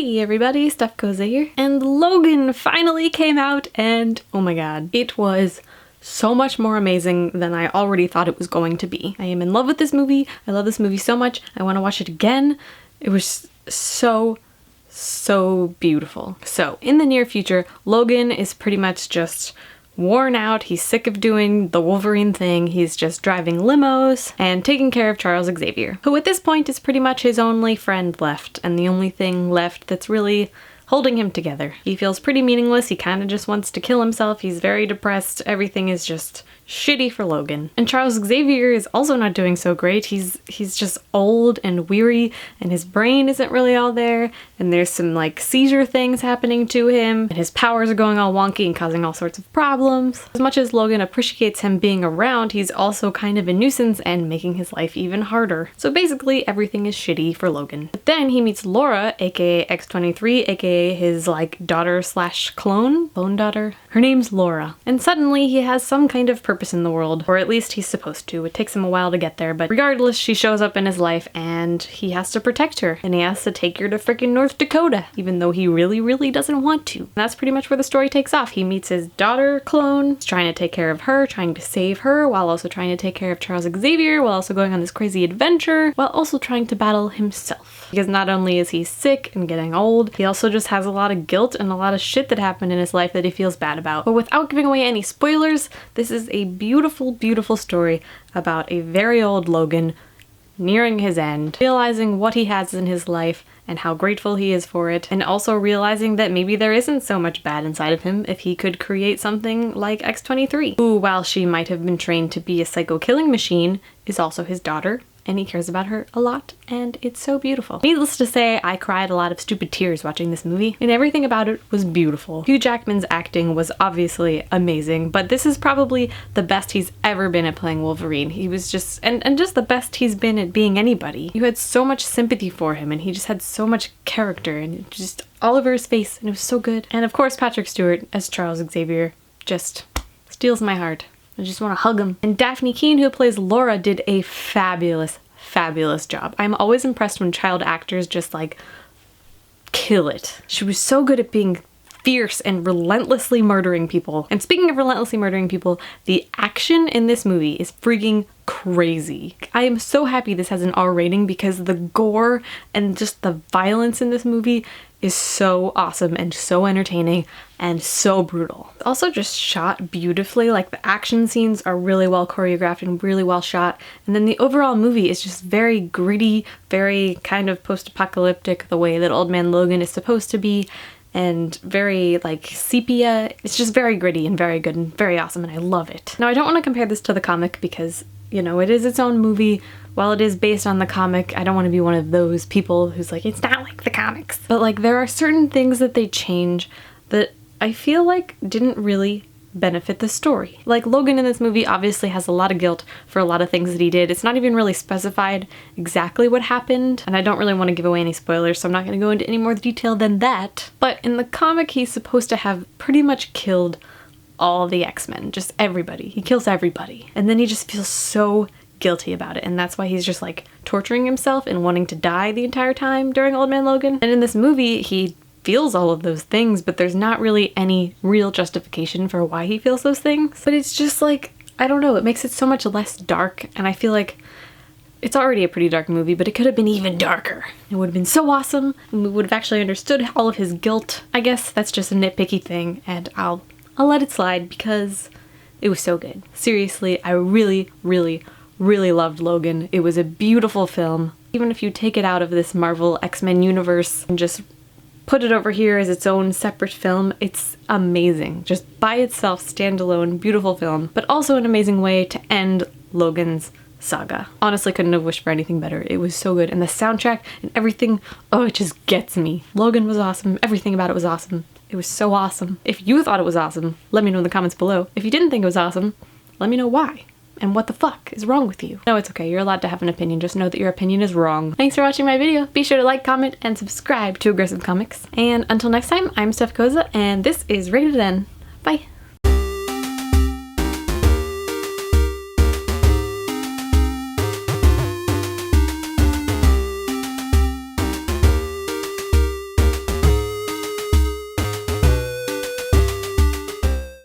Hey everybody, Steph Koza here, and Logan finally came out, and oh my god, it was so much more amazing than I already thought it was going to be. I am in love with this movie. I love this movie so much. I want to watch it again. It was so beautiful. So in the near future, Logan is pretty much just worn out. He's sick of doing the Wolverine thing. He's just driving limos and taking care of Charles Xavier, who at this point is pretty much his only friend left and the only thing left that's really holding him together. He feels pretty meaningless. He kind of just wants to kill himself. He's very depressed. Everything is just shitty for Logan. And Charles Xavier is also not doing so great. He's just old and weary, and his brain isn't really all there, and there's some like seizure things happening to him, and his powers are going all wonky and causing all sorts of problems. As much as Logan appreciates him being around, he's also kind of a nuisance and making his life even harder. So basically everything is shitty for Logan. But then he meets Laura, aka X-23, aka his like daughter slash clone daughter. Her name's Laura. And suddenly he has some kind of purpose in the world, or at least he's supposed to. It takes him a while to get there, but regardless, she shows up in his life and he has to protect her, and he has to take her to freaking North Dakota, even though he really doesn't want to. And that's pretty much where the story takes off. He meets his daughter clone, he's trying to take care of her, trying to save her, while also trying to take care of Charles Xavier, while also going on this crazy adventure, while also trying to battle himself. Because not only is he sick and getting old, he also just has a lot of guilt and a lot of shit that happened in his life that he feels bad about. But without giving away any spoilers, this is a beautiful story about a very old Logan nearing his end, realizing what he has in his life and how grateful he is for it, and also realizing that maybe there isn't so much bad inside of him if he could create something like X-23, who, while she might have been trained to be a psycho killing machine, is also his daughter, and he cares about her a lot, and it's so beautiful. Needless to say, I cried a lot of stupid tears watching this movie, and everything about it was beautiful. Hugh Jackman's acting was obviously amazing, but this is probably the best he's ever been at playing Wolverine. He was just, and just the best he's been at being anybody. You had so much sympathy for him, and he just had so much character, and just all over his face, and it was so good. And of course, Patrick Stewart as Charles Xavier just steals my heart. I just want to hug him. And Daphne Keane, who plays Laura, did a fabulous job. I'm always impressed when child actors just like kill it. She was so good at being fierce and relentlessly murdering people. And speaking of relentlessly murdering people, the action in this movie is freaking crazy. I am so happy this has an R rating because the gore and just the violence in this movie is so awesome and so entertaining and so brutal. It's also just shot beautifully. Like the action scenes are really well choreographed and really well shot, and then the overall movie is just very gritty, very kind of post-apocalyptic, the way that Old Man Logan is supposed to be, and very like sepia. It's just very gritty and very good and very awesome, and I love it. Now I don't want to compare this to the comic because, you know, it is its own movie. While it is based on the comic, I don't want to be one of those people who's like, it's not like the comics. But like there are certain things that they change that I feel like didn't really benefit the story. Like Logan in this movie obviously has a lot of guilt for a lot of things that he did. It's not even really specified exactly what happened, and I don't really want to give away any spoilers, so I'm not going to go into any more detail than that. But in the comic, he's supposed to have pretty much killed all the X-Men, just everybody. He kills everybody. And then he just feels so guilty about it, and that's why he's just like torturing himself and wanting to die the entire time during Old Man Logan. And in this movie, he feels all of those things, but there's not really any real justification for why he feels those things. But it's just like, I don't know, it makes it so much less dark, and I feel like it's already a pretty dark movie, but it could have been even darker. It would have been so awesome, and we would have actually understood all of his guilt. I guess that's just a nitpicky thing, and I'll let it slide because it was so good. Seriously, I really loved Logan. It was a beautiful film. Even if you take it out of this Marvel X-Men universe and just put it over here as its own separate film, it's amazing. Just by itself, standalone, beautiful film, but also an amazing way to end Logan's saga. Honestly, couldn't have wished for anything better. It was so good, and the soundtrack and everything, oh, it just gets me. Logan was awesome. Everything about it was awesome. It was so awesome. If you thought it was awesome, let me know in the comments below. If you didn't think it was awesome, let me know why. And what the fuck is wrong with you? No, it's okay. You're allowed to have an opinion. Just know that your opinion is wrong. Thanks for watching my video. Be sure to like, comment, and subscribe to Aggressive Comics. And until next time, I'm Steph Koza, and this is Rated N. Bye.